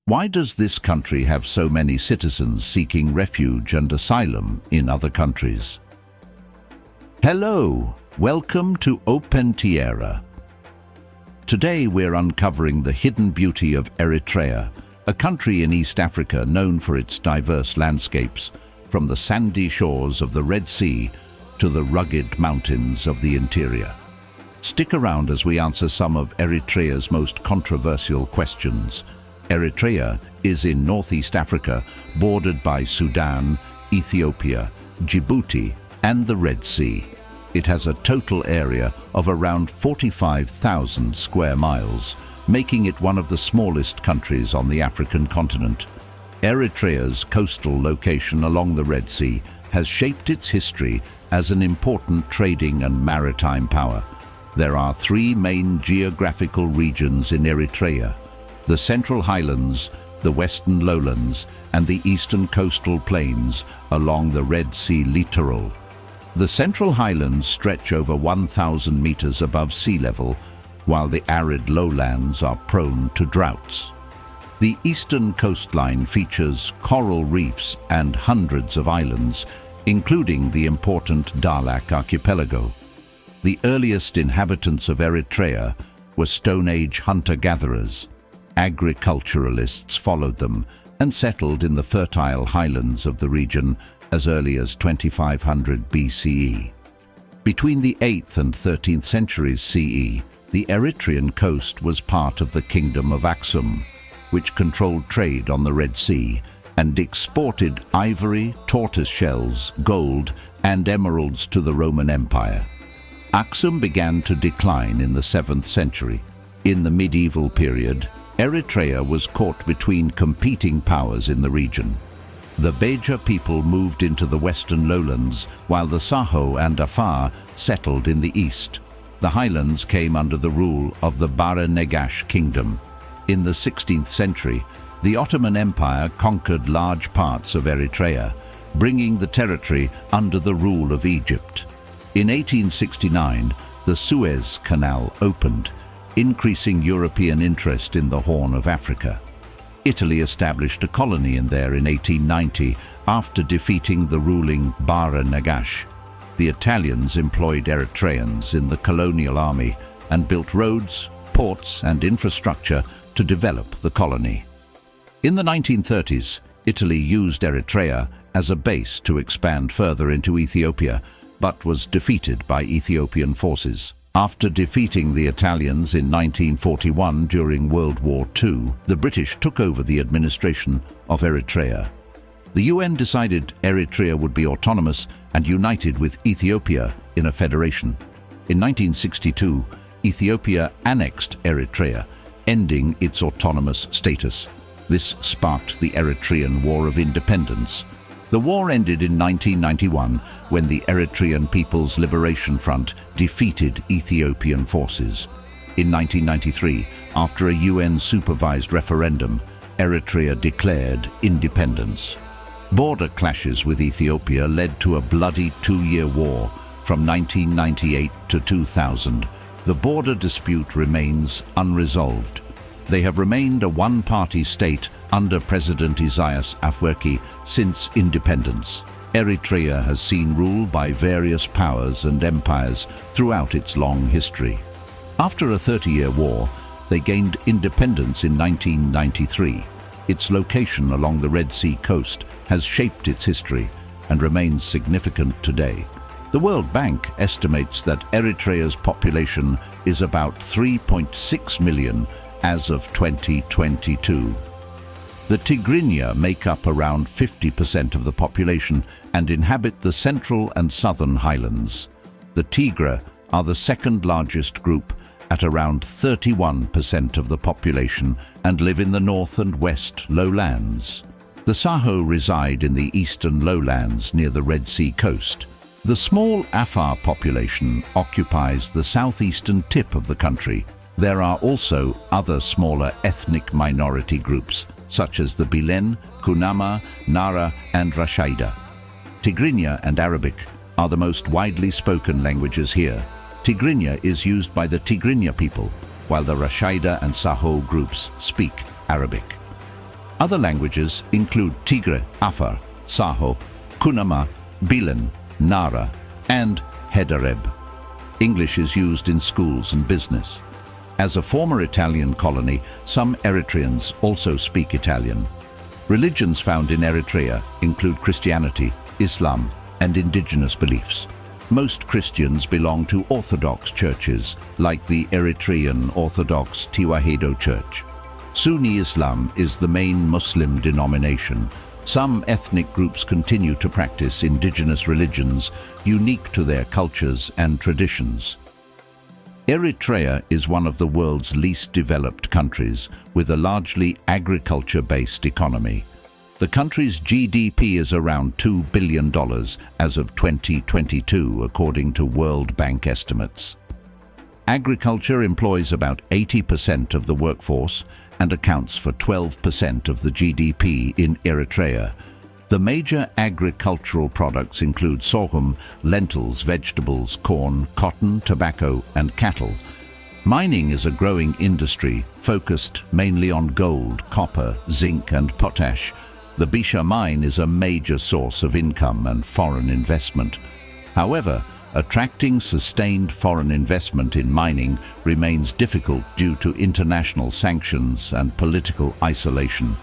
Why does this country have so many citizens seeking refuge and asylum in other countries? Hello, welcome to Open Tierra. Today we're uncovering the hidden beauty of Eritrea, a country in East Africa known for its diverse landscapes, from the sandy shores of the Red Sea to the rugged mountains of the interior. Stick around as we answer some of Eritrea's most controversial questions. Eritrea is in northeast Africa, bordered by Sudan, Ethiopia, Djibouti, and the Red Sea. It has a total area of around 45,000 square miles, making it one of the smallest countries on the African continent. Eritrea's coastal location along the Red Sea has shaped its history as an important trading and maritime power. There are three main geographical regions in Eritrea: the Central Highlands, the Western Lowlands, and the Eastern Coastal Plains along the Red Sea littoral. The Central Highlands stretch over 1,000 meters above sea level, while the arid lowlands are prone to droughts. The eastern coastline features coral reefs and hundreds of islands, including the important Dahlak archipelago. The earliest inhabitants of Eritrea were Stone Age hunter-gatherers. Agriculturalists followed them and settled in the fertile highlands of the region as early as 2500 BCE. Between the 8th and 13th centuries CE, the Eritrean coast was part of the Kingdom of Aksum, which controlled trade on the Red Sea and exported ivory, tortoise shells, gold, and emeralds to the Roman Empire. Aksum began to decline in the 7th century. In the medieval period, Eritrea was caught between competing powers in the region. The Beja people moved into the western lowlands, while the Saho and Afar settled in the east. The highlands came under the rule of the Bara Negash kingdom. In the 16th century, the Ottoman Empire conquered large parts of Eritrea, bringing the territory under the rule of Egypt. In 1869, the Suez Canal opened, increasing European interest in the Horn of Africa. Italy established a colony in there in 1890 after defeating the ruling Bara Negash. The Italians employed Eritreans in the colonial army and built roads, ports, and infrastructure to develop the colony. In the 1930s, Italy used Eritrea as a base to expand further into Ethiopia, but was defeated by Ethiopian forces. After defeating the Italians in 1941 during World War II, the British took over the administration of Eritrea. The UN decided Eritrea would be autonomous and united with Ethiopia in a federation. In 1962, Ethiopia annexed Eritrea, ending its autonomous status. This sparked the Eritrean War of Independence. The war ended in 1991 when the Eritrean People's Liberation Front defeated Ethiopian forces. In 1993, after a UN-supervised referendum, Eritrea declared independence. Border clashes with Ethiopia led to a bloody two-year war from 1998 to 2000. The border dispute remains unresolved. They have remained a one-party state under President Isaias Afwerki since independence. Eritrea has seen rule by various powers and empires throughout its long history. After a 30-year war, they gained independence in 1993. Its location along the Red Sea coast has shaped its history and remains significant today. The World Bank estimates that Eritrea's population is about 3.6 million as of 2022. The Tigrinya make up around 50% of the population and inhabit the central and southern highlands. The Tigre are the second largest group at around 31% of the population and live in the north and west lowlands. The Saho reside in the eastern lowlands near the Red Sea coast. The small Afar population occupies the southeastern tip of the country. There are also other smaller ethnic minority groups, such as the Bilen, Kunama, Nara, and Rashaida. Tigrinya and Arabic are the most widely spoken languages here. Tigrinya is used by the Tigrinya people, while the Rashaida and Saho groups speak Arabic. Other languages include Tigre, Afar, Saho, Kunama, Bilen, Nara, and Hedareb. English is used in schools and business. As a former Italian colony, some Eritreans also speak Italian. Religions found in Eritrea include Christianity, Islam, and indigenous beliefs. Most Christians belong to Orthodox churches, like the Eritrean Orthodox Tewahedo Church. Sunni Islam is the main Muslim denomination. Some ethnic groups continue to practice indigenous religions unique to their cultures and traditions. Eritrea is one of the world's least developed countries, with a largely agriculture-based economy. The country's GDP is around $2 billion as of 2022, according to World Bank estimates. Agriculture employs about 80% of the workforce and accounts for 12% of the GDP in Eritrea. The major agricultural products include sorghum, lentils, vegetables, corn, cotton, tobacco, and cattle. Mining is a growing industry focused mainly on gold, copper, zinc, and potash. The Bisha mine is a major source of income and foreign investment. However, attracting sustained foreign investment in mining remains difficult due to international sanctions and political isolation.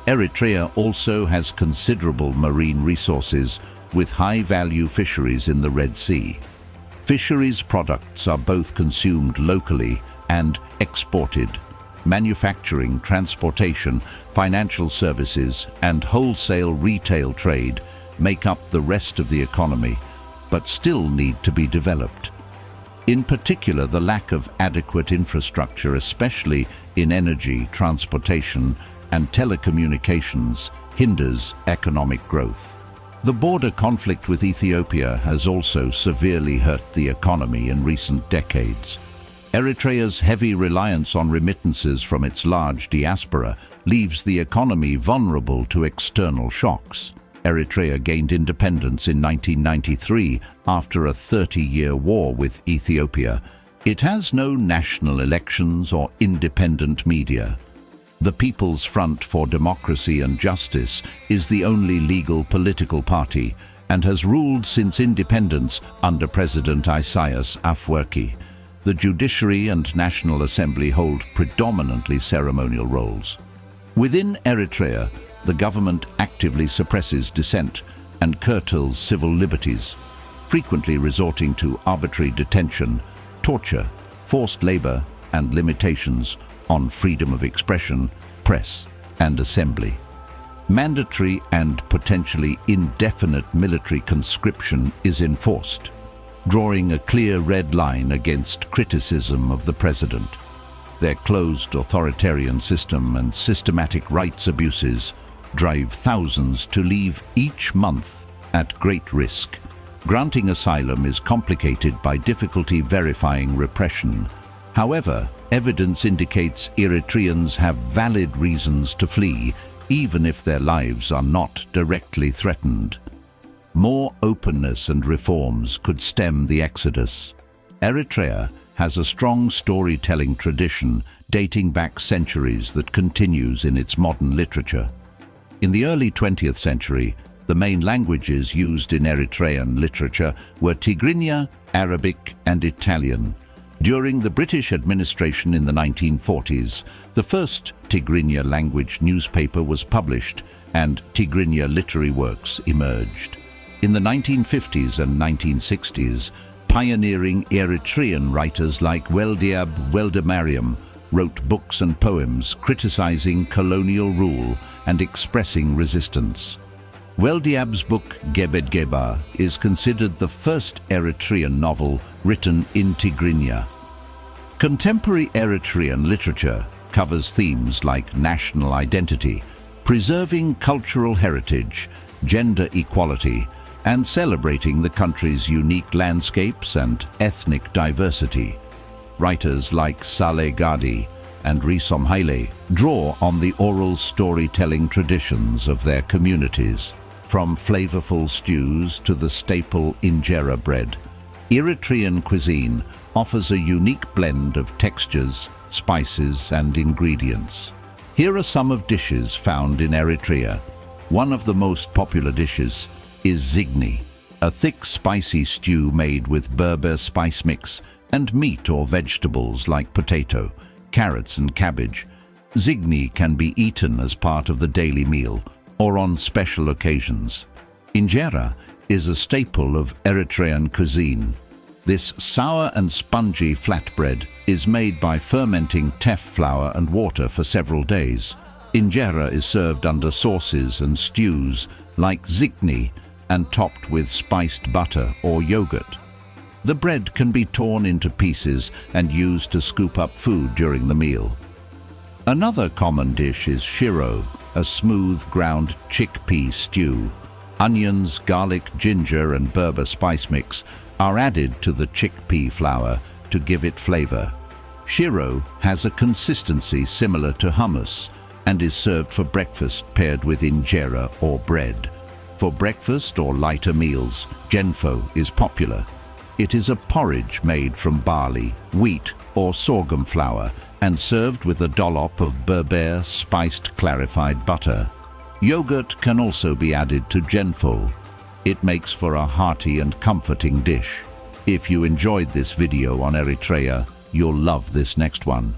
Eritrea also has considerable marine resources with high-value fisheries in the Red Sea. Fisheries products are both consumed locally and exported. Manufacturing, transportation, financial services, and wholesale retail trade make up the rest of the economy, but still need to be developed. In particular, the lack of adequate infrastructure, especially in energy, transportation, and telecommunications, hinders economic growth. The border conflict with Ethiopia has also severely hurt the economy in recent decades. Eritrea's heavy reliance on remittances from its large diaspora leaves the economy vulnerable to external shocks. Eritrea gained independence in 1993 after a 30-year war with Ethiopia. It has no national elections or independent media. The People's Front for Democracy and Justice is the only legal political party and has ruled since independence under President Isaias Afwerki. The judiciary and National Assembly hold predominantly ceremonial roles. Within Eritrea, the government actively suppresses dissent and curtails civil liberties, frequently resorting to arbitrary detention, torture, forced labor, and limitations on freedom of expression, press, and assembly. Mandatory and potentially indefinite military conscription is enforced, drawing a clear red line against criticism of the president. Their closed authoritarian system and systematic rights abuses drive thousands to leave each month at great risk. Granting asylum is complicated by difficulty verifying repression. However, evidence indicates Eritreans have valid reasons to flee, even if their lives are not directly threatened. More openness and reforms could stem the exodus. Eritrea has a strong storytelling tradition dating back centuries that continues in its modern literature. In the early 20th century, the main languages used in Eritrean literature were Tigrinya, Arabic, and Italian. During the British administration in the 1940s, the first Tigrinya language newspaper was published and Tigrinya literary works emerged. In the 1950s and 1960s, pioneering Eritrean writers like Weldiab Weldemariam wrote books and poems criticizing colonial rule and expressing resistance. Weldiab's book Gebed Geba is considered the first Eritrean novel written in Tigrinya. Contemporary Eritrean literature covers themes like national identity, preserving cultural heritage, gender equality, and celebrating the country's unique landscapes and ethnic diversity. Writers like Saleh Gadi and Risom Haile draw on the oral storytelling traditions of their communities. From flavorful stews to the staple injera bread, Eritrean cuisine offers a unique blend of textures, spices, and ingredients. Here are some of dishes found in Eritrea. One of the most popular dishes is zigni, a thick spicy stew made with Berber spice mix and meat or vegetables like potato, carrots and cabbage. Zigni can be eaten as part of the daily meal or on special occasions. Injera is a staple of Eritrean cuisine. This sour and spongy flatbread is made by fermenting teff flour and water for several days. Injera is served under sauces and stews like zigni and topped with spiced butter or yogurt. The bread can be torn into pieces and used to scoop up food during the meal. Another common dish is shiro, a smooth ground chickpea stew. Onions, garlic, ginger and Berber spice mix are added to the chickpea flour to give it flavor. Shiro has a consistency similar to hummus and is served for breakfast paired with injera or bread. For breakfast or lighter meals, genfo is popular. It is a porridge made from barley, wheat or sorghum flour and served with a dollop of Berber spiced clarified butter. Yogurt can also be added to genfo. It makes for a hearty and comforting dish. If you enjoyed this video on Eritrea, you'll love this next one.